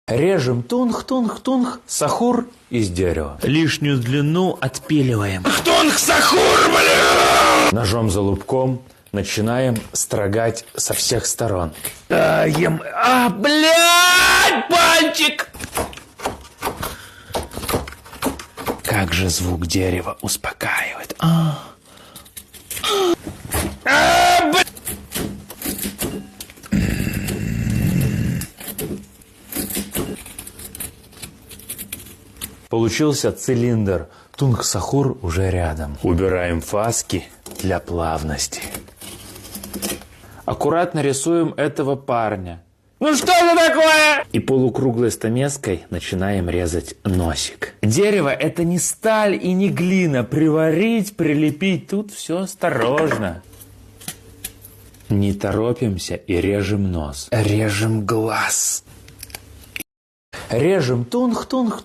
Режем тунх-тунх-тунх сахур из дерева. Лишнюю длину отпиливаем. Тунх-сахур, бля! Ножом за лубком начинаем строгать со всех сторон. Блядь, пальчик! Как же звук дерева успокаивает. Получился цилиндр. Тунх-сахур уже рядом. Убираем фаски для плавности. Аккуратно рисуем этого парня. Ну что это такое? И полукруглой стамеской начинаем резать носик. Дерево — это не сталь и не глина. Приварить, прилепить — тут все осторожно. Не торопимся и режем нос. Режем глаз. Режем тунх-тунх-тунх.